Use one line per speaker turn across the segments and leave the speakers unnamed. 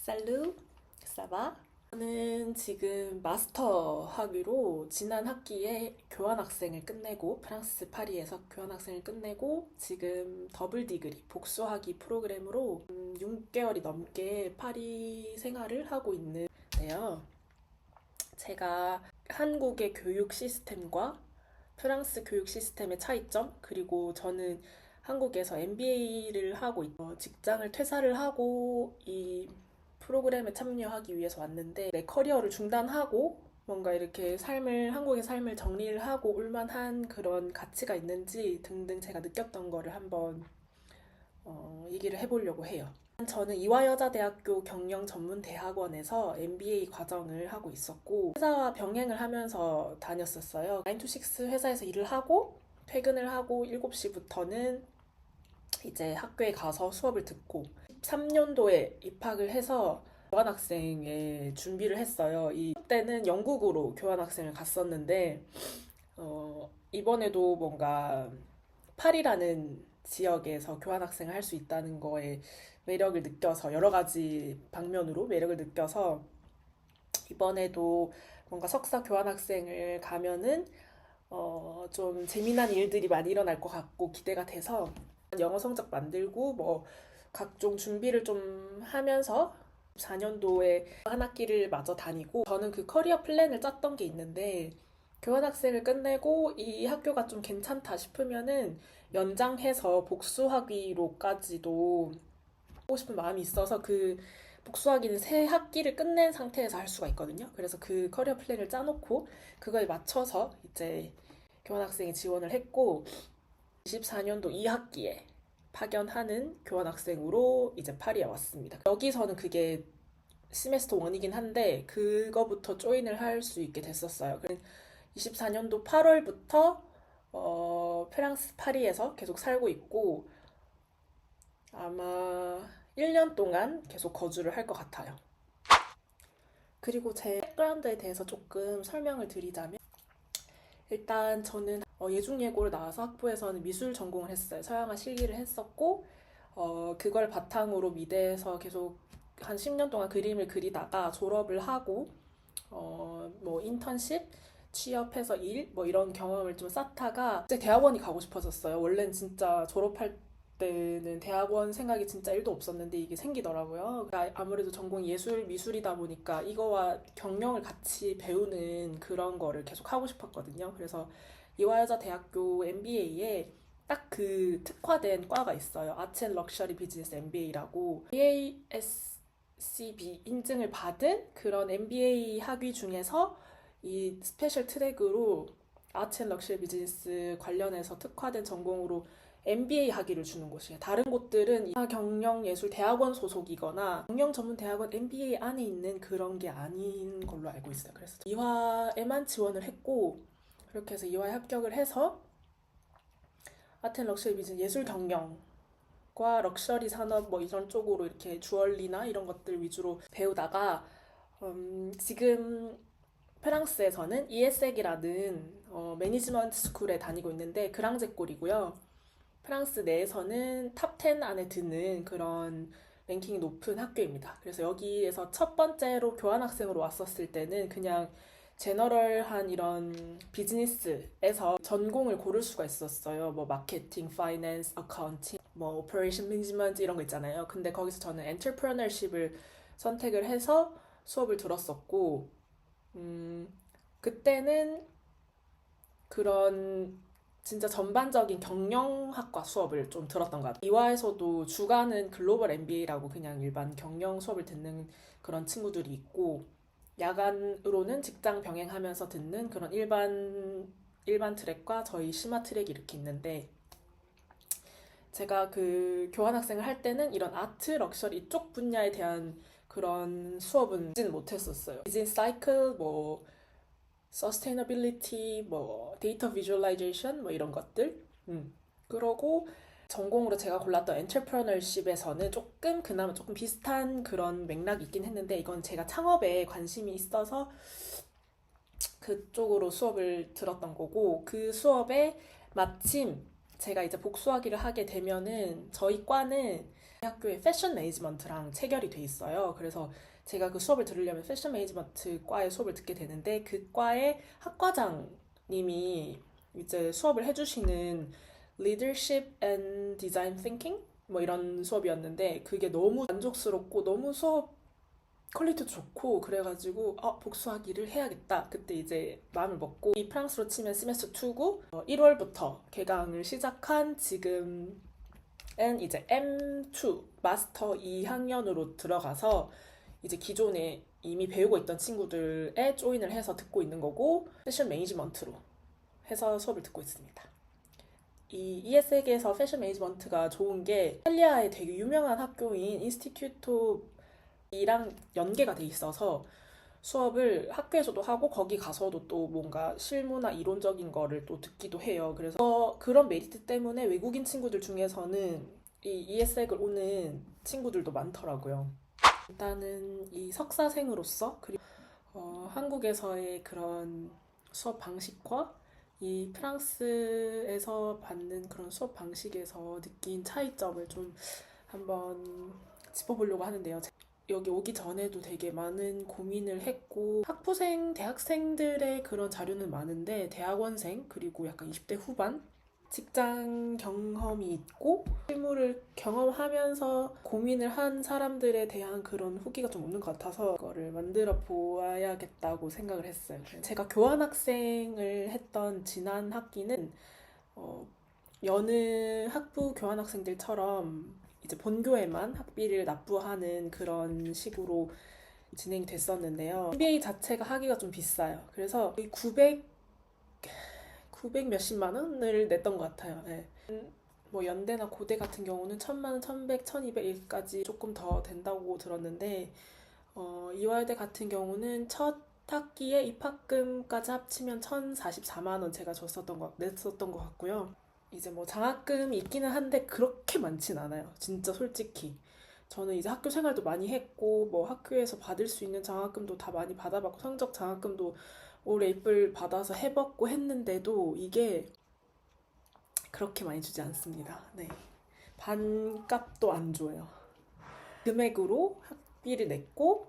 살루, 사바. 저는 지금 마스터 학위로 지난 학기에 교환학생을 끝내고 프랑스 파리에서 교환학생을 끝내고 지금 더블 디그리 복수학위 프로그램으로 6개월이 넘게 파리 생활을 하고 있는데요. 제가 한국의 교육 시스템과 프랑스 교육 시스템의 차이점, 그리고 저는 한국에서 MBA를 하고 직장을 퇴사를 하고 이 프로그램에 참여하기 위해서 왔는데 내 커리어를 중단하고 뭔가 이렇게 한국의 삶을 정리를 하고 올만한 그런 가치가 있는지 등등 제가 느꼈던 거를 한번 얘기를 해보려고 해요. 저는 이화여자대학교 경영전문대학원에서 MBA 과정을 하고 있었고 회사와 병행을 하면서 다녔었어요. 9 to 6 회사에서 일을 하고 퇴근을 하고 7시부터는 이제 학교에 가서 수업을 듣고 13년도에 입학을 해서 교환학생의 준비를 했어요. 이때는 영국으로 교환학생을 갔었는데 이번에도 뭔가 파리라는 지역에서 교환학생을 할 수 있다는 거에 매력을 느껴서 여러 가지 방면으로 매력을 느껴서 이번에도 뭔가 석사 교환학생을 가면은 좀 재미난 일들이 많이 일어날 것 같고 기대가 돼서 영어 성적 만들고 뭐 각종 준비를 좀 하면서 4년도에 한 학기를 마저 다니고 저는 그 커리어 플랜을 짰던 게 있는데 교환학생을 끝내고 이 학교가 좀 괜찮다 싶으면은 연장해서 복수학위로까지도 하고 싶은 마음이 있어서 그 복수학위는 세 학기를 끝낸 상태에서 할 수가 있거든요. 그래서 그 커리어 플랜을 짜놓고 그거에 맞춰서 이제 교환학생에 지원을 했고 24년도 2학기에 파견하는 교환학생으로 이제 파리에 왔습니다. 여기서는 그게 시메스터 1이긴 한데 그거부터 조인을 할 수 있게 됐었어요. 24년도 8월부터 프랑스 파리에서 계속 살고 있고 아마 1년 동안 계속 거주를 할 것 같아요. 그리고 제 백그라운드에 대해서 조금 설명을 드리자면 일단 저는 예중예고를 나와서 학부에서는 미술 전공을 했어요. 서양화 실기를 했었고 그걸 바탕으로 미대에서 계속 한 10년 동안 그림을 그리다가 졸업을 하고 뭐 인턴십, 취업해서 일, 뭐 이런 경험을 좀 쌓다가 이제 대학원이 가고 싶어졌어요. 원래는 진짜 졸업할 때는 대학원 생각이 진짜 1도 없었는데 이게 생기더라고요. 아무래도 전공이 예술, 미술이다 보니까 이거와 경영을 같이 배우는 그런 거를 계속 하고 싶었거든요. 그래서 이화여자대학교 MBA에 딱 그 특화된 과가 있어요. 아트 앤 럭셔리 비즈니스 MBA라고 AASCB 인증을 받은 그런 MBA 학위 중에서 이 스페셜 트랙으로 아트 앤 럭셔리 비즈니스 관련해서 특화된 전공으로 MBA 학위를 주는 곳이에요. 다른 곳들은 경영예술대학원 소속이거나 경영전문대학원 MBA 안에 있는 그런 게 아닌 걸로 알고 있어요. 그래서 이화에만 지원을 했고 그렇게 해서 이화에 합격을 해서 아트 앤 럭셔리 비즈니스 예술 경영과 럭셔리 산업 뭐 이런 쪽으로 이렇게 주얼리나 이런 것들 위주로 배우다가 지금 프랑스에서는 ESEC이라는 매니지먼트 스쿨에 다니고 있는데 그랑제꼴이고요. 프랑스 내에서는 탑 10 안에 드는 그런 랭킹이 높은 학교입니다. 그래서 여기에서 첫 번째로 교환학생으로 왔었을 때는 그냥 제너럴한 이런 비즈니스에서 전공을 고를 수가 있었어요. 뭐 마케팅, 파이낸스, 어카운팅, 뭐 오퍼레이션 매니지먼트 이런 거 있잖아요. 근데 거기서 저는 엔터프레너십을 선택을 해서 수업을 들었었고 그때는 그런 진짜 전반적인 경영학과 수업을 좀 들었던 것 같아요. 이화에서도 주간은 글로벌 MBA라고 그냥 일반 경영 수업을 듣는 그런 친구들이 있고 야간으로는 직장 병행하면서 듣는 그런 일반 트랙과 저희 심화 트랙이 이렇게 있는데 제가 그 교환학생을 할 때는 이런 아트, 럭셔리 이쪽 분야에 대한 그런 수업은 듣지는 못했었어요. 비즈니스 사이클, 뭐 서스테이너빌리티, 뭐 데이터 비주얼라이제이션 뭐 이런 것들. 그러고 전공으로 제가 골랐던 엔터프레너십에서는 그나마 조금 비슷한 그런 맥락이 있긴 했는데 이건 제가 창업에 관심이 있어서 그쪽으로 수업을 들었던 거고 그 수업에 마침 제가 이제 복수학위를 하게 되면은 저희 과는 학교에 패션 매니지먼트랑 체결이 돼 있어요. 그래서 제가 그 수업을 들으려면 패션 매니지먼트 과의 수업을 듣게 되는데 그 과의 학과장님이 이제 수업을 해주시는 Leadership and Design Thinking 뭐 이런 수업이었는데 그게 너무 만족스럽고 너무 수업 퀄리티도 좋고 그래가지고 복수하기를 해야겠다. 그때 이제 마음을 먹고 이 프랑스로 치면 세메스터 2고 1월부터 개강을 시작한 지금은 이제 M2 마스터 2학년으로 들어가서 이제 기존에 이미 배우고 있던 친구들에 조인을 해서 듣고 있는 거고 패션 매니지먼트로 해서 수업을 듣고 있습니다. 이 ES에게서 패션 매니지먼트가 좋은 게 이탈리아의 되게 유명한 학교인 인스티튜토 이랑 연계가 돼 있어서 수업을 학교에서도 하고 거기 가서도 또 뭔가 실무나 이론적인 거를 또 듣기도 해요. 그래서 그런 메리트 때문에 외국인 친구들 중에서는 이 ES학을 오는 친구들도 많더라고요. 일단은 이 석사생으로서 그리고 한국에서의 그런 수업 방식과 이 프랑스에서 받는 그런 수업 방식에서 느낀 차이점을 좀 한번 짚어보려고 하는데요. 여기 오기 전에도 되게 많은 고민을 했고 학부생, 대학생들의 그런 자료는 많은데 대학원생 그리고 약간 20대 후반 직장 경험이 있고 실무를 경험하면서 고민을 한 사람들에 대한 그런 후기가 좀 없는 것 같아서 그거를 만들어 보아야겠다고 생각을 했어요. 제가 교환학생을 했던 지난 학기는 여느 학부 교환학생들처럼 이제 본교에만 학비를 납부하는 그런 식으로 진행이 됐었는데요. MBA 자체가 하기가 좀 비싸요. 그래서 900 몇십만 원을 냈던 것 같아요. 네. 뭐 연대나 고대 같은 경우는 1000만 원, 1100, 1200까지 조금 더 된다고 들었는데 이화여대 같은 경우는 첫 학기에 입학금까지 합치면 1044만 원 제가 냈었던 것 같고요. 이제 뭐 장학금이 있기는 한데 그렇게 많진 않아요. 진짜 솔직히. 저는 이제 학교 생활도 많이 했고 뭐 학교에서 받을 수 있는 장학금도 다 많이 받아봤고 성적 장학금도 올 에이플 받아서 해봤고 했는데도 이게 그렇게 많이 주지 않습니다. 네. 반값도 안 줘요. 금액으로 학비를 냈고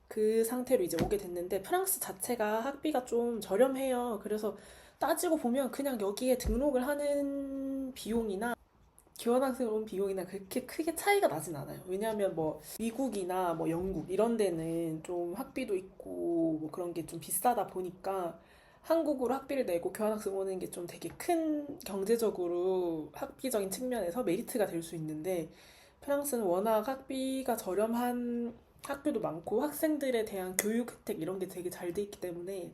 그 상태로 이제 오게 됐는데 프랑스 자체가 학비가 좀 저렴해요. 그래서 따지고 보면 그냥 여기에 등록을 하는 비용이나 교환학생 온 비용이나 그렇게 크게 차이가 나진 않아요. 왜냐하면 뭐 미국이나 뭐 영국 이런 데는 좀 학비도 있고 뭐 그런 게 좀 비싸다 보니까 한국으로 학비를 내고 교환학생 오는 게 좀 되게 큰 경제적으로 학비적인 측면에서 메리트가 될 수 있는데 프랑스는 워낙 학비가 저렴한 학교도 많고 학생들에 대한 교육 혜택 이런 게 되게 잘 돼 있기 때문에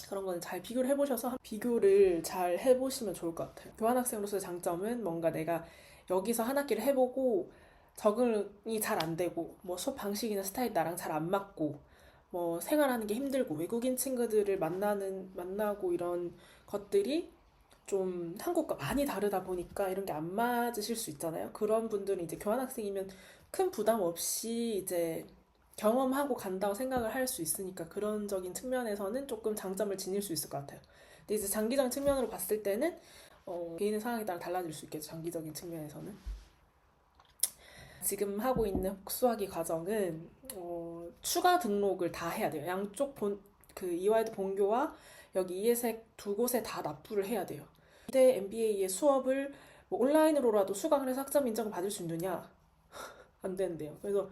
그런 거는 잘 비교를 해보셔서 비교를 잘 해보시면 좋을 것 같아요. 교환학생으로서의 장점은 뭔가 내가 여기서 한 학기를 해보고 적응이 잘 안 되고 뭐 수업 방식이나 스타일 나랑 잘 안 맞고 뭐 생활하는 게 힘들고 외국인 친구들을 만나고 이런 것들이 좀 한국과 많이 다르다 보니까 이런 게 안 맞으실 수 있잖아요. 그런 분들은 이제 교환학생이면 큰 부담 없이 이제 경험하고 간다고 생각을 할 수 있으니까 그런적인 측면에서는 조금 장점을 지닐 수 있을 것 같아요. 근데 이제 장기적인 측면으로 봤을 때는 개인의 상황에 따라 달라질 수 있겠죠. 장기적인 측면에서는. 지금 하고 있는 복수학위 과정은 추가 등록을 다 해야 돼요. 양쪽 그 이화여대 본교와 여기 이에색 두 곳에 다 납부를 해야 돼요. 이대 MBA의 수업을 뭐 온라인으로라도 수강을 해서 학점 인정을 받을 수 있느냐? 안 된대요. 그래서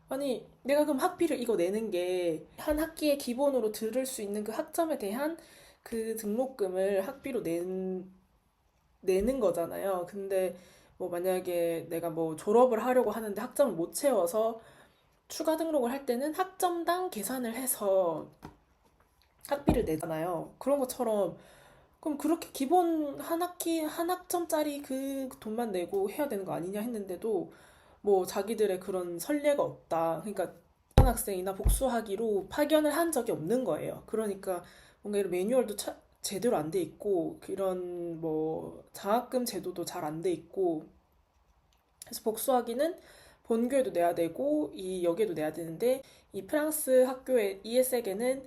아니 내가 그럼 학비를 이거 내는 게 한 학기에 기본으로 들을 수 있는 그 학점에 대한 그 등록금을 학비로 내는 거잖아요. 근데 뭐 만약에 내가 뭐 졸업을 하려고 하는데 학점을 못 채워서 추가 등록을 할 때는 학점당 계산을 해서 학비를 내잖아요. 그런 것처럼 그럼 그렇게 기본 한 학기 한 학점짜리 그 돈만 내고 해야 되는 거 아니냐 했는데도 뭐 자기들의 그런 선례가 없다. 그러니까 학생이나 복수하기로 파견을 한 적이 없는 거예요. 그러니까 뭔가 이런 매뉴얼도 제대로 안 돼 있고 이런 뭐 장학금 제도도 잘 안 돼 있고 그래서 복수하기는 본교에도 내야 되고 이 여기에도 내야 되는데 이 프랑스 학교의 ES에게는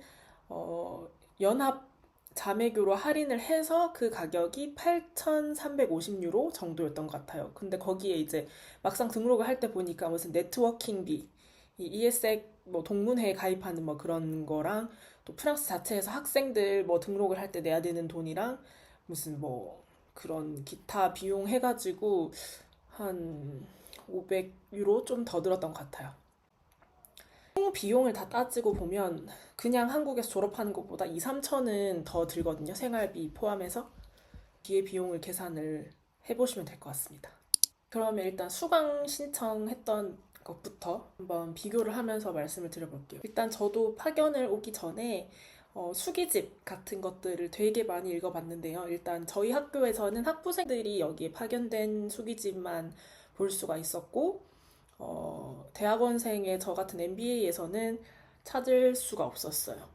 연합 자매교로 할인을 해서 그 가격이 8,350유로 정도였던 것 같아요. 근데 거기에 이제 막상 등록을 할 때 보니까 무슨 네트워킹비, 이 ESX 뭐 동문회에 가입하는 뭐 그런 거랑 또 프랑스 자체에서 학생들 뭐 등록을 할 때 내야 되는 돈이랑 무슨 뭐 그런 기타 비용 해가지고 한 500유로 좀 더 들었던 것 같아요. 총 비용을 다 따지고 보면 그냥 한국에서 졸업하는 것보다 2, 3천은 더 들거든요. 생활비 포함해서. 뒤에 비용을 계산을 해보시면 될 것 같습니다. 그러면 일단 수강 신청했던 것부터 한번 비교를 하면서 말씀을 드려볼게요. 일단 저도 파견을 오기 전에 수기집 같은 것들을 되게 많이 읽어봤는데요. 일단 저희 학교에서는 학부생들이 여기에 파견된 수기집만 볼 수가 있었고, 대학원생의 저 같은 MBA에서는 찾을 수가 없었어요.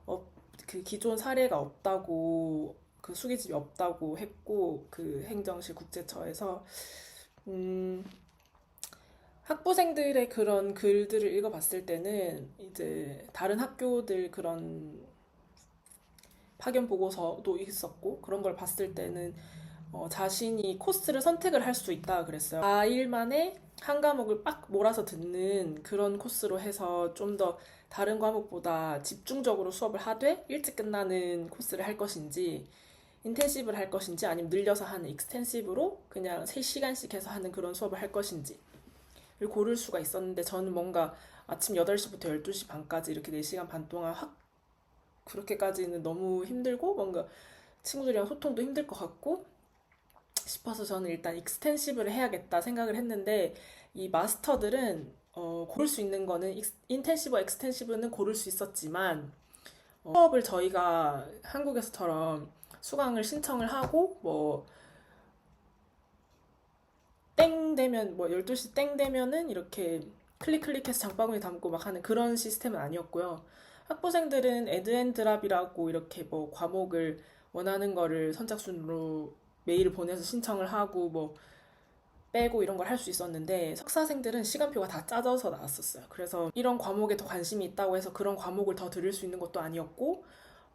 그 기존 사례가 없다고, 그 수기집이 없다고 했고, 그 행정실 국제처에서, 음, 학부생들의 그런 글들을 읽어봤을 때는 이제 다른 학교들 그런 파견 보고서도 있었고, 그런 걸 봤을 때는 자신이 코스를 선택을 할 수 있다 그랬어요. 4일 만에 한 과목을 빡 몰아서 듣는 그런 코스로 해서 좀 더 다른 과목보다 집중적으로 수업을 하되 일찍 끝나는 코스를 할 것인지 인텐시브를 할 것인지 아니면 늘려서 하는 익스텐시브로 그냥 3시간씩 해서 하는 그런 수업을 할 것인지를 고를 수가 있었는데 저는 뭔가 아침 8시부터 12시 반까지 이렇게 4시간 반 동안 확 그렇게까지는 너무 힘들고 뭔가 친구들이랑 소통도 힘들 것 같고 싶어서 저는 일단 익스텐시브를 해야겠다 생각을 했는데 이 마스터들은 고를 수 있는 거는 인텐시브와 익스텐시브는 고를 수 있었지만 수업을 저희가 한국에서처럼 수강을 신청을 하고 뭐 땡 되면 뭐 12시 땡 되면은 이렇게 클릭해서 장바구니 담고 막 하는 그런 시스템은 아니었고요. 학부생들은 애드앤드랍이라고 이렇게 뭐 과목을 원하는 거를 선착순으로 메일을 보내서 신청을 하고 뭐 빼고 이런 걸 할 수 있었는데 석사생들은 시간표가 다 짜져서 나왔었어요. 그래서 이런 과목에 더 관심이 있다고 해서 그런 과목을 더 들을 수 있는 것도 아니었고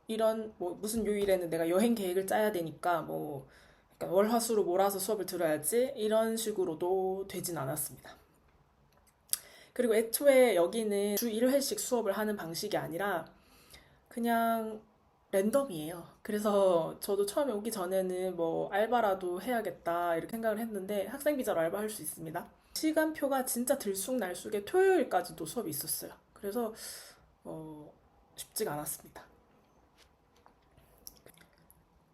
이런 뭐 무슨 요일에는 내가 여행 계획을 짜야 되니까 뭐 약간 월화수로 몰아서 수업을 들어야지 이런 식으로도 되진 않았습니다. 그리고 애초에 여기는 주 1회씩 수업을 하는 방식이 아니라 그냥 랜덤이에요. 그래서 저도 처음에 오기 전에는 뭐 알바라도 해야겠다 이렇게 생각을 했는데 학생 비자로 알바할 수 있습니다. 시간표가 진짜 들쑥날쑥에 토요일까지도 수업이 있었어요. 그래서 쉽지가 않았습니다.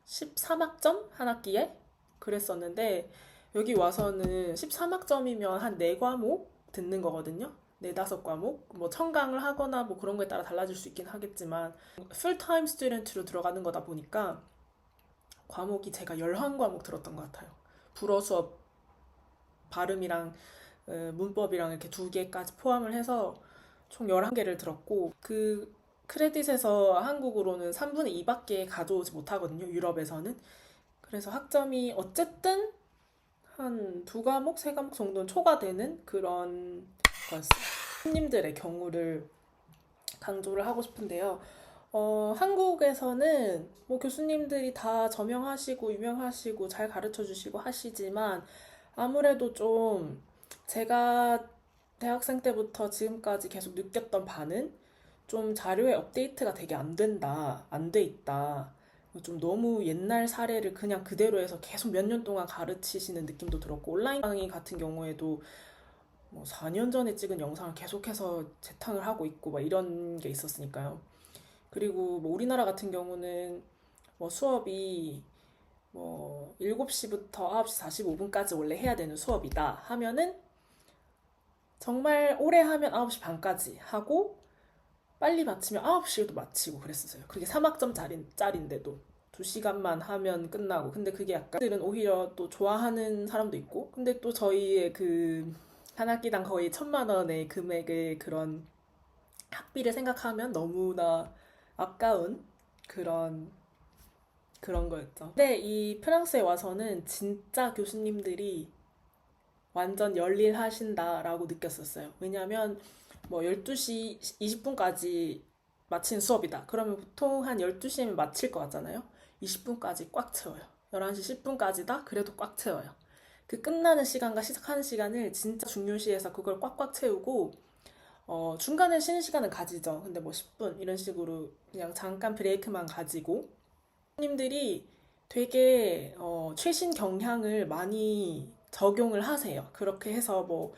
13학점 한 학기에 그랬었는데 여기 와서는 13학점이면 한 4과목 듣는 거거든요. 4, 5과목 뭐 첨강을 하거나 뭐 그런 거에 따라 달라질 수 있긴 하겠지만 풀타임 스튜던트로 들어가는 거다 보니까 과목이 제가 11과목 들었던 것 같아요. 불어 수업 발음이랑 문법이랑 이렇게 2개까지 포함을 해서 총 11개를 들었고 그 크레딧에서 한국으로는 3분의 2밖에 가져오지 못하거든요. 유럽에서는. 그래서 학점이 어쨌든 한 2과목, 3과목 정도는 초과되는 그런 거였어요. 교수님들의 경우를 강조를 하고 싶은데요. 한국에서는 뭐 교수님들이 다 저명하시고 유명하시고 잘 가르쳐 주시고 하시지만 아무래도 좀 제가 대학생 때부터 지금까지 계속 느꼈던 바는 좀 자료의 업데이트가 되게 안 된다, 안 돼 있다. 좀 너무 옛날 사례를 그냥 그대로 해서 계속 몇 년 동안 가르치시는 느낌도 들었고 온라인 강의 같은 경우에도 뭐 4년 전에 찍은 영상을 계속해서 재탕을 하고 있고 막 이런 게 있었으니까요. 그리고 뭐 우리나라 같은 경우는 뭐 수업이 뭐 7시부터 9시 45분까지 원래 해야 되는 수업이다 하면은 정말 오래 하면 9시 반까지 하고 빨리 마치면 9시에도 마치고 그랬었어요. 그게 3학점짜리인데도 2시간만 하면 끝나고. 근데 그게 약간 들은 오히려 또 좋아하는 사람도 있고 근데 또 저희의 그 한 학기당 거의 1,000만 원의 금액의 그런 학비를 생각하면 너무나 아까운 그런 거였죠. 근데 이 프랑스에 와서는 진짜 교수님들이 완전 열일하신다라고 느꼈었어요. 왜냐면 뭐 12시 20분까지 마친 수업이다. 그러면 보통 한 12시면 마칠 것 같잖아요. 20분까지 꽉 채워요. 11시 10분까지다? 그래도 꽉 채워요. 그 끝나는 시간과 시작하는 시간을 진짜 중요시해서 그걸 꽉꽉 채우고 중간에 쉬는 시간은 가지죠. 근데 뭐 10분 이런 식으로 그냥 잠깐 브레이크만 가지고 님들이 되게 최신 경향을 많이 적용을 하세요. 그렇게 해서 뭐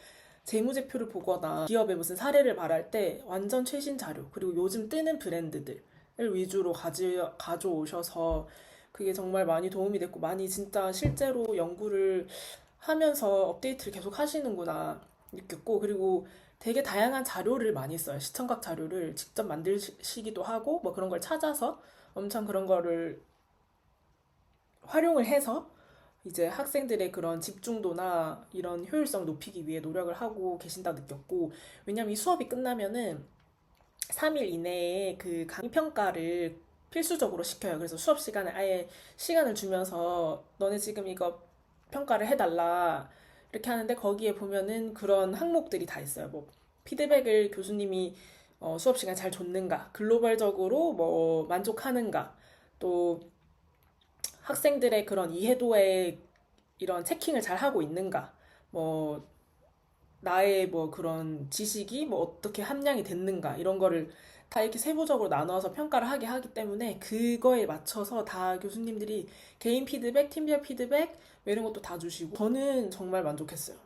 재무제표를 보거나 기업의 무슨 사례를 말할 때 완전 최신 자료 그리고 요즘 뜨는 브랜드들을 위주로 가져오셔서 그게 정말 많이 도움이 됐고 많이 진짜 실제로 연구를 하면서 업데이트를 계속 하시는구나 느꼈고 그리고 되게 다양한 자료를 많이 써요. 시청각 자료를 직접 만드시기도 하고 뭐 그런 걸 찾아서 엄청 그런 거를 활용을 해서 이제 학생들의 그런 집중도나 이런 효율성 높이기 위해 노력을 하고 계신다 느꼈고 왜냐면 이 수업이 끝나면은 3일 이내에 그 강의 평가를 필수적으로 시켜요. 그래서 수업 시간에 아예 시간을 주면서 너네 지금 이거 평가를 해달라 이렇게 하는데 거기에 보면은 그런 항목들이 다 있어요. 뭐 피드백을 교수님이 수업 시간에 잘 줬는가, 글로벌적으로 뭐 만족하는가, 또 학생들의 그런 이해도에 이런 체킹을 잘 하고 있는가, 뭐 나의 뭐 그런 지식이 뭐 어떻게 함량이 됐는가 이런 거를 다 이렇게 세부적으로 나눠서 평가를 하게 하기 때문에 그거에 맞춰서 다 교수님들이 개인 피드백, 팀별 피드백 뭐 이런 것도 다 주시고 저는 정말 만족했어요.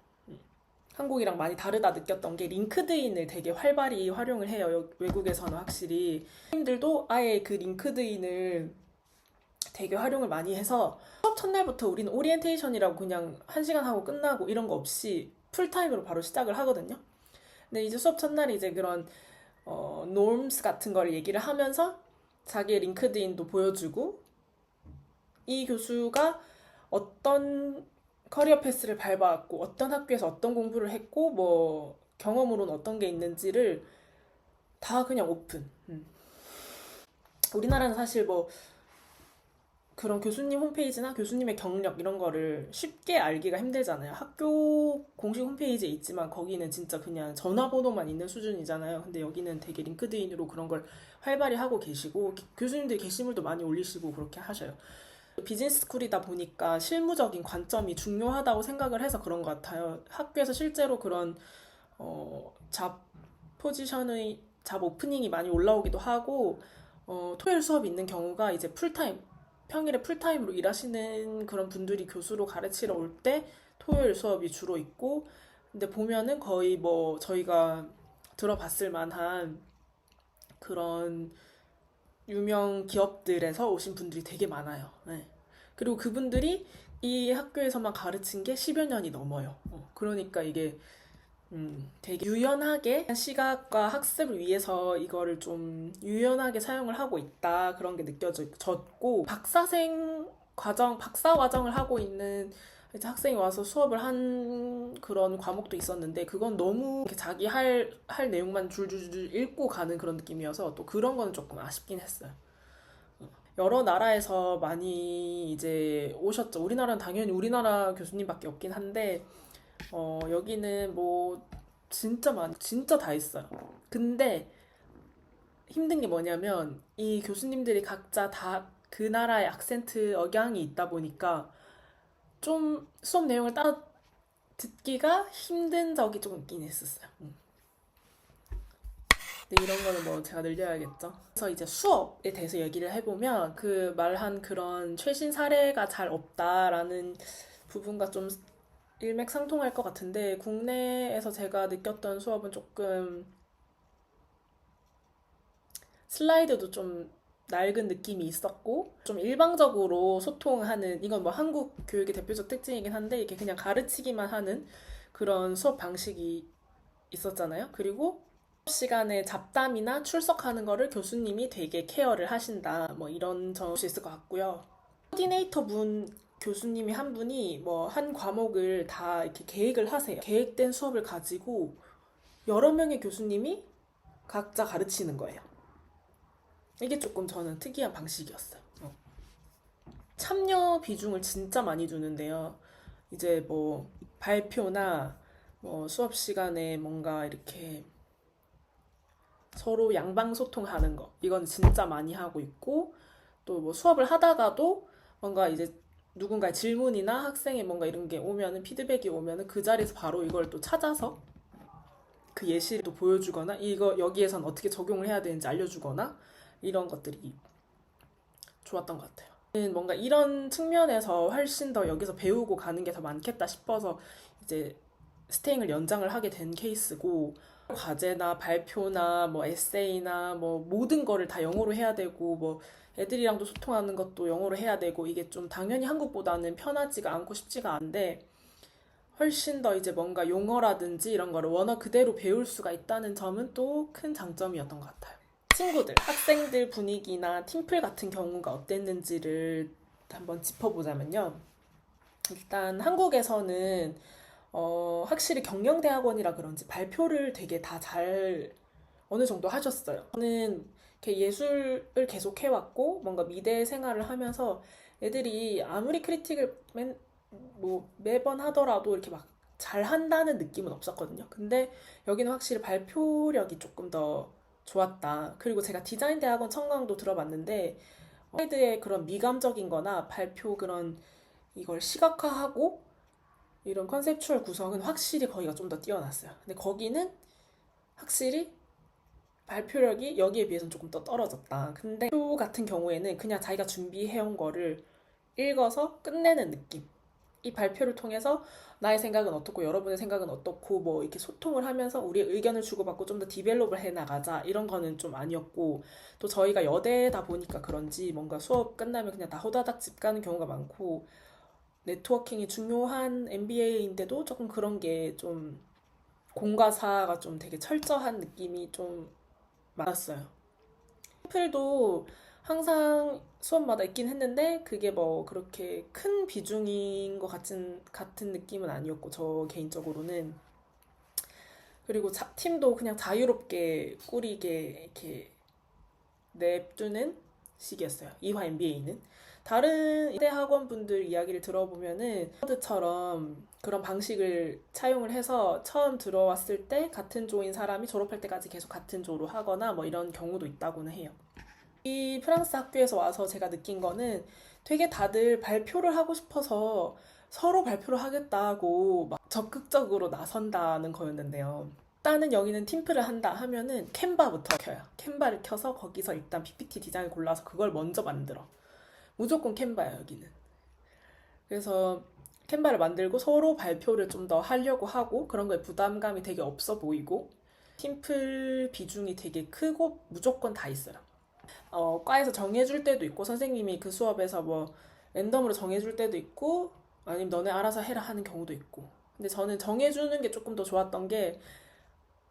한국이랑 많이 다르다 느꼈던 게 링크드인을 되게 활발히 활용을 해요. 외국에서는 확실히 선생님들도 아예 그 링크드인을 되게 활용을 많이 해서 수업 첫날부터 우리는 오리엔테이션이라고 그냥 1시간 하고 끝나고 이런 거 없이 풀타임으로 바로 시작을 하거든요. 근데 이제 수업 첫날에 이제 그런 norms 같은 걸 얘기를 하면서 자기의 링크드인도 보여주고 이 교수가 어떤 커리어 패스를 밟아왔고 어떤 학교에서 어떤 공부를 했고 뭐 경험으로는 어떤 게 있는지를 다 그냥 오픈. 우리나라는 사실 뭐 그런 교수님 홈페이지나 교수님의 경력 이런 거를 쉽게 알기가 힘들잖아요. 학교 공식 홈페이지에 있지만 거기는 진짜 그냥 전화번호만 있는 수준이잖아요. 근데 여기는 되게 링크드인으로 그런 걸 활발히 하고 계시고 교수님들 게시물도 많이 올리시고 그렇게 하셔요. 비즈니스 스쿨이다 보니까 실무적인 관점이 중요하다고 생각을 해서 그런 것 같아요. 학교에서 실제로 그런 잡 포지션의 잡 오프닝이 많이 올라오기도 하고 토요일 수업 있는 경우가 이제 풀타임 평일에 풀타임으로 일하시는 그런 분들이 교수로 가르치러 올 때 토요일 수업이 주로 있고 근데 보면은 거의 뭐 저희가 들어봤을 만한 그런 유명 기업들에서 오신 분들이 되게 많아요. 네. 그리고 그분들이 이 학교에서만 가르친 게 10여 년이 넘어요. 그러니까 이게 되게 유연하게 시각과 학습을 위해서 이거를 좀 유연하게 사용을 하고 있다. 그런 게 느껴졌고, 박사 과정을 하고 있는 이제 학생이 와서 수업을 한 그런 과목도 있었는데, 그건 너무 이렇게 자기 할 내용만 줄줄줄 읽고 가는 그런 느낌이어서 또 그런 거는 조금 아쉽긴 했어요. 여러 나라에서 많이 이제 오셨죠. 우리나라는 당연히 우리나라 교수님밖에 없긴 한데, 여기는 뭐 진짜 다 있어요. 근데 힘든 게 뭐냐면 이 교수님들이 각자 다 그 나라의 악센트 억양이 있다 보니까 좀 수업 내용을 따라 듣기가 힘든 적이 좀 있긴 했었어요. 근데 이런 거는 뭐 제가 늘려야겠죠. 그래서 이제 수업에 대해서 얘기를 해보면 그 말한 그런 최신 사례가 잘 없다라는 부분과 좀 일맥상통할 것 같은데 국내에서 제가 느꼈던 수업은 조금 슬라이드도 좀 낡은 느낌이 있었고 좀 일방적으로 소통하는 이건 뭐 한국 교육의 대표적 특징이긴 한데 이게 그냥 가르치기만 하는 그런 수업 방식이 있었잖아요. 그리고 수업 시간에 잡담이나 출석하는 거를 교수님이 되게 케어를 하신다. 뭐 이런 점일 수 있을 것 같고요. 코디네이터 분 교수님이 한 분이 뭐 한 과목을 다 이렇게 계획을 하세요. 계획된 수업을 가지고 여러 명의 교수님이 각자 가르치는 거예요. 이게 조금 저는 특이한 방식이었어요. 참여 비중을 진짜 많이 두는데요. 이제 뭐 발표나 뭐 수업 시간에 뭔가 이렇게 서로 양방 소통하는 거 이건 진짜 많이 하고 있고 또 뭐 수업을 하다가도 뭔가 이제 누군가의 질문이나 학생의 뭔가 이런 게 오면은 피드백이 오면은 그 자리에서 바로 이걸 또 찾아서 그 예시를 또 보여주거나 이거 여기에선 어떻게 적용을 해야 되는지 알려주거나 이런 것들이 좋았던 것 같아요. 뭔가 이런 측면에서 훨씬 더 여기서 배우고 가는 게 더 많겠다 싶어서 이제 스테잉을 연장을 하게 된 케이스고 과제나 발표나 뭐 에세이나 뭐 모든 거를 다 영어로 해야 되고 뭐 애들이랑도 소통하는 것도 영어로 해야 되고 이게 좀 당연히 한국보다는 편하지가 않고 쉽지가 않은데 훨씬 더 이제 뭔가 용어라든지 이런 거를 원어 그대로 배울 수가 있다는 점은 또 큰 장점이었던 것 같아요. 친구들, 학생들 분위기나 팀플 같은 경우가 어땠는지를 한번 짚어보자면요. 일단 한국에서는 확실히 경영대학원이라 그런지 발표를 되게 다 잘 어느 정도 하셨어요. 저는 이렇게 예술을 계속 해왔고 뭔가 미대 생활을 하면서 애들이 아무리 크리틱을 뭐 매번 하더라도 이렇게 막 잘한다는 느낌은 없었거든요. 근데 여기는 확실히 발표력이 조금 더 좋았다. 그리고 제가 디자인 대학원 청강도 들어봤는데 애들의 그런 미감적인 거나 발표 그런 이걸 시각화하고 이런 컨셉추얼 구성은 확실히 거기가 좀 더 뛰어났어요. 근데 거기는 확실히 발표력이 여기에 비해서는 조금 더 떨어졌다. 근데 표 같은 경우에는 그냥 자기가 준비해온 거를 읽어서 끝내는 느낌. 이 발표를 통해서 나의 생각은 어떻고 여러분의 생각은 어떻고 뭐 이렇게 소통을 하면서 우리의 의견을 주고받고 좀 더 디벨롭을 해나가자 이런 거는 좀 아니었고 또 저희가 여대다 보니까 그런지 뭔가 수업 끝나면 그냥 다 호다닥 집 가는 경우가 많고 네트워킹이 중요한 MBA인데도 조금 그런 게 좀 공과사가 좀 되게 철저한 느낌이 좀 많았어요. 팀플도 항상 수업마다 있긴 했는데 그게 뭐 그렇게 큰 비중인 것 같은 느낌은 아니었고 저 개인적으로는 그리고 팀도 그냥 자유롭게 꾸리게 이렇게 냅두는 식이었어요. 이화 MBA는 다른 이대 학원 분들 이야기를 들어보면은 하드처럼 그런 방식을 차용을 해서 처음 들어왔을 때 같은 조인 사람이 졸업할 때까지 계속 같은 조로 하거나 뭐 이런 경우도 있다고는 해요. 이 프랑스 학교에서 와서 제가 느낀 거는 되게 다들 발표를 하고 싶어서 서로 발표를 하겠다고 막 적극적으로 나선다는 거였는데요. 일단은 여기는 팀플을 한다 하면은 캔바부터 켜요. 캔바를 켜서 거기서 일단 PPT 디자인을 골라서 그걸 먼저 만들어. 무조건 캔바야 여기는. 그래서 캔바를 만들고 서로 발표를 좀 더 하려고 하고 그런 거에 부담감이 되게 없어 보이고 팀플 비중이 되게 크고 무조건 다 있어요. 과에서 정해줄 때도 있고 선생님이 그 수업에서 뭐 랜덤으로 정해줄 때도 있고 아니면 너네 알아서 해라 하는 경우도 있고 근데 저는 정해주는 게 조금 더 좋았던 게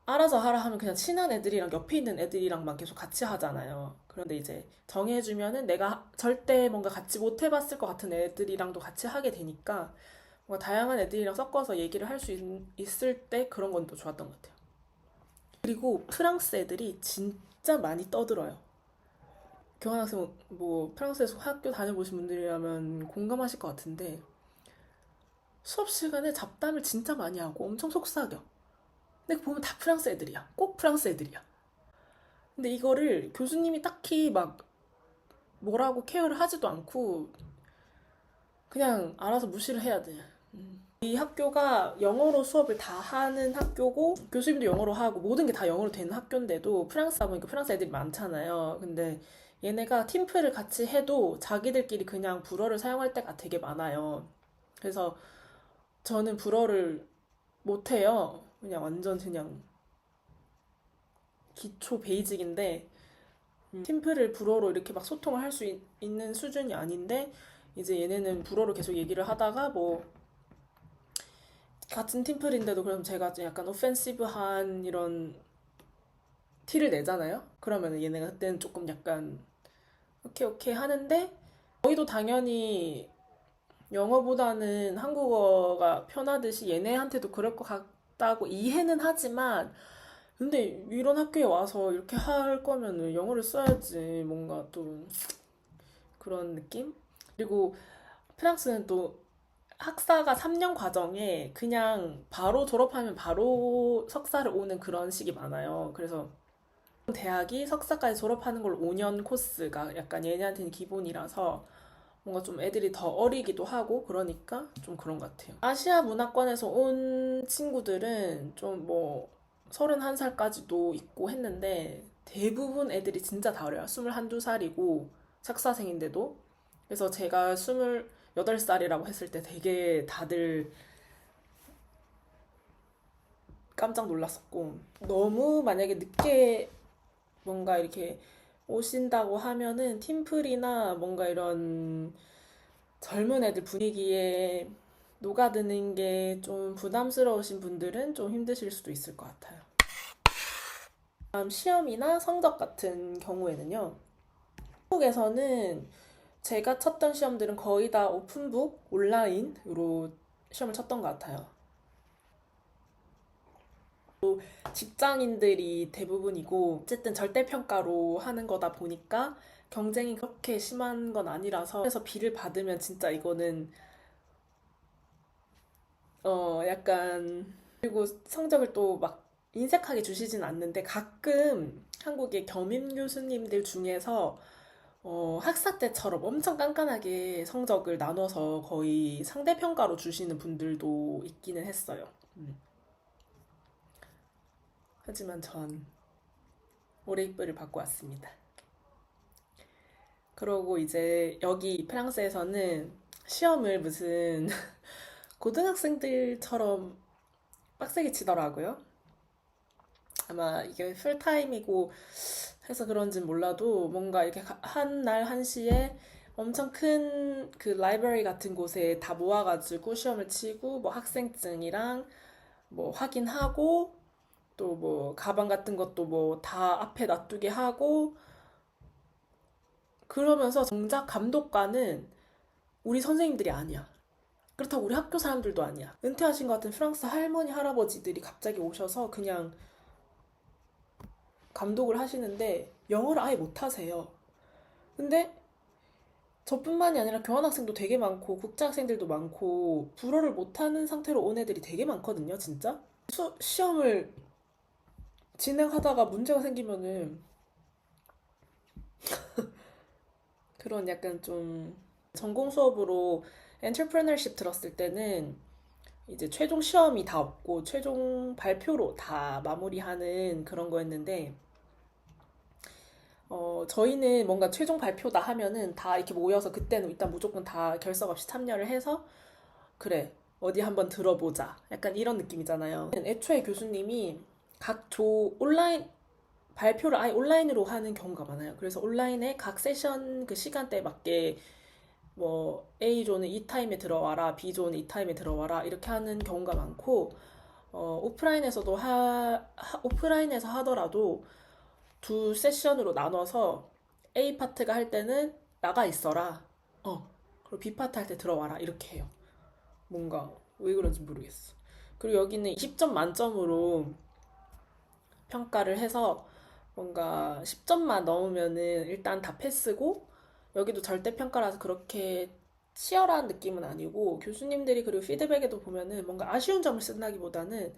알아서 하라 하면 그냥 친한 애들이랑 옆에 있는 애들이랑만 계속 같이 하잖아요. 그런데 이제 정해주면은 내가 절대 뭔가 같이 못 해봤을 것 같은 애들이랑도 같이 하게 되니까 뭔가 다양한 애들이랑 섞어서 얘기를 할 수 있을 때 그런 건 또 좋았던 것 같아요. 그리고 프랑스 애들이 진짜 많이 떠들어요. 교환학생 뭐 프랑스에서 학교 다녀보신 분들이라면 공감하실 것 같은데 수업 시간에 잡담을 진짜 많이 하고 엄청 속삭여. 근데 보면 다 프랑스 애들이야. 꼭 프랑스 애들이야. 근데 이거를 교수님이 딱히 막 뭐라고 케어를 하지도 않고 그냥 알아서 무시를 해야 돼. 이 학교가 영어로 수업을 다 하는 학교고 교수님도 영어로 하고 모든 게 다 영어로 되는 학교인데도 프랑스다 보니까 프랑스 애들이 많잖아요. 근데 얘네가 팀플을 같이 해도 자기들끼리 그냥 불어를 사용할 때가 되게 많아요. 그래서 저는 불어를 못해요. 그냥 완전 그냥 기초 베이직인데 팀플을 불어로 이렇게 막 소통을 할 수 있는 수준이 아닌데 이제 얘네는 불어로 계속 얘기를 하다가 뭐 같은 팀플인데도 그럼 제가 좀 약간 오펜시브한 이런 티를 내잖아요. 그러면 얘네가 그때는 조금 약간 오케이 오케이 하는데 저희도 당연히 영어보다는 한국어가 편하듯이 얘네한테도 그럴 것 같다고 이해는 하지만 근데 이런 학교에 와서 이렇게 할 거면은 영어를 써야지 뭔가 또 그런 느낌? 그리고 프랑스는 또 학사가 3년 과정에 그냥 바로 졸업하면 바로 석사를 오는 그런 식이 많아요. 그래서 대학이 석사까지 졸업하는 걸 5년 코스가 약간 얘네한테는 기본이라서 뭔가 좀 애들이 더 어리기도 하고 그러니까 좀 그런 것 같아요. 아시아 문화권에서 온 친구들은 좀 뭐 31살까지도 있고 했는데 대부분 애들이 진짜 다 어려요. 21, 2살이고 착사생인데도. 그래서 제가 28살이라고 했을 때 되게 다들 깜짝 놀랐었고 너무 만약에 늦게 뭔가 이렇게 오신다고 하면은 팀플이나 뭔가 이런 젊은 애들 분위기에 녹아드는 게 좀 부담스러우신 분들은 좀 힘드실 수도 있을 것 같아요. 다음 시험이나 성적 같은 경우에는요. 한국에서는 제가 쳤던 시험들은 거의 다 오픈북 온라인으로 시험을 쳤던 것 같아요. 직장인들이 대부분이고 어쨌든 절대평가로 하는 거다 보니까 경쟁이 그렇게 심한 건 아니라서 그래서 B를 받으면 진짜 이거는 약간 그리고 성적을 또 막 인색하게 주시진 않는데 가끔 한국의 겸임 교수님들 중에서 학사 때처럼 엄청 깐깐하게 성적을 나눠서 거의 상대평가로 주시는 분들도 있기는 했어요. 하지만 전 올해이뿔을 받고 왔습니다. 그러고 이제 여기 프랑스에서는 시험을 무슨 고등학생들처럼 빡세게 치더라고요. 아마 이게 풀타임이고 해서 그런진 몰라도 뭔가 이렇게 한 날 한시에 엄청 큰 그 라이브러리 같은 곳에 다 모아가지고 시험을 치고 뭐 학생증이랑 뭐 확인하고 또 뭐 가방 같은 것도 뭐 다 앞에 놔두게 하고 그러면서 정작 감독관은 우리 선생님들이 아니야. 그렇다고 우리 학교 사람들도 아니야. 은퇴하신 것 같은 프랑스 할머니, 할아버지들이 갑자기 오셔서 그냥 감독을 하시는데 영어를 아예 못하세요. 근데 저뿐만이 아니라 교환학생도 되게 많고 국제학생들도 많고 불어를 못하는 상태로 온 애들이 되게 많거든요, 진짜. 시험을 진행하다가 문제가 생기면은 그런 약간 좀 전공 수업으로 엔터프레너십 들었을 때는 이제 최종 시험이 다 없고 최종 발표로 다 마무리하는 그런 거였는데 저희는 뭔가 최종 발표다 하면은 다 이렇게 모여서 그때는 일단 무조건 다 결석 없이 참여를 해서 그래 어디 한번 들어보자 약간 이런 느낌이잖아요. 애초에 교수님이 각 조 온라인 발표를 아예 온라인으로 하는 경우가 많아요. 그래서 온라인에 각 세션 그 시간대에 맞게 뭐 A조는 이 타임에 들어와라, B조는 이 타임에 들어와라 이렇게 하는 경우가 많고 오프라인에서 하더라도 두 세션으로 나눠서 A 파트가 할 때는 나가 있어라. 그리고 B 파트 할 때 들어와라 이렇게 해요. 뭔가 왜 그런지 모르겠어. 그리고 여기는 20점 만점으로 평가를 해서 뭔가 10점만 넣으면은 일단 다 패스고 여기도 절대평가라서 그렇게 치열한 느낌은 아니고 교수님들이 그리고 피드백에도 보면은 뭔가 아쉬운 점을 쓴다기보다는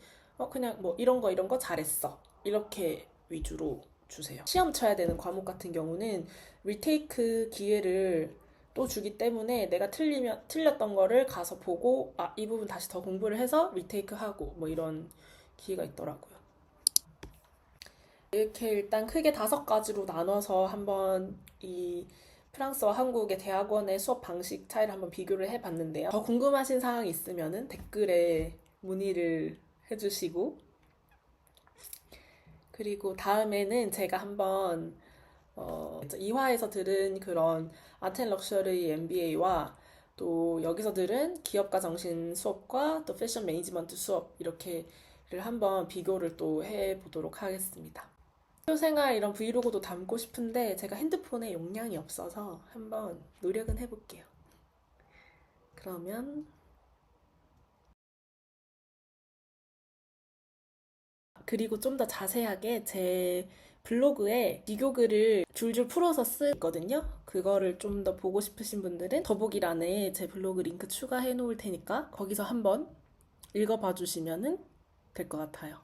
그냥 뭐 이런 거 잘했어 이렇게 위주로 주세요. 시험 쳐야 되는 과목 같은 경우는 리테이크 기회를 또 주기 때문에 내가 틀렸던 거를 가서 보고 이 부분 다시 더 공부를 해서 리테이크 하고 뭐 이런 기회가 있더라고요. 이렇게 일단 크게 5가지로 나눠서 한번 이 프랑스와 한국의 대학원의 수업 방식 차이를 한번 비교를 해봤는데요. 더 궁금하신 사항이 있으면 댓글에 문의를 해주시고 그리고 다음에는 제가 한번 2화에서 들은 그런 아텐 럭셔리 MBA와 또 여기서 들은 기업가 정신 수업과 또 패션 매니지먼트 수업 이렇게를 한번 비교를 또 해보도록 하겠습니다. 학교생활 이런 브이로그도 담고 싶은데 제가 핸드폰에 용량이 없어서 한번 노력은 해볼게요. 그러면 그리고 좀 더 자세하게 제 블로그에 비교글을 줄줄 풀어서 쓰거든요. 그거를 좀 더 보고 싶으신 분들은 더보기란에 제 블로그 링크 추가해 놓을 테니까 거기서 한번 읽어봐 주시면 될 것 같아요.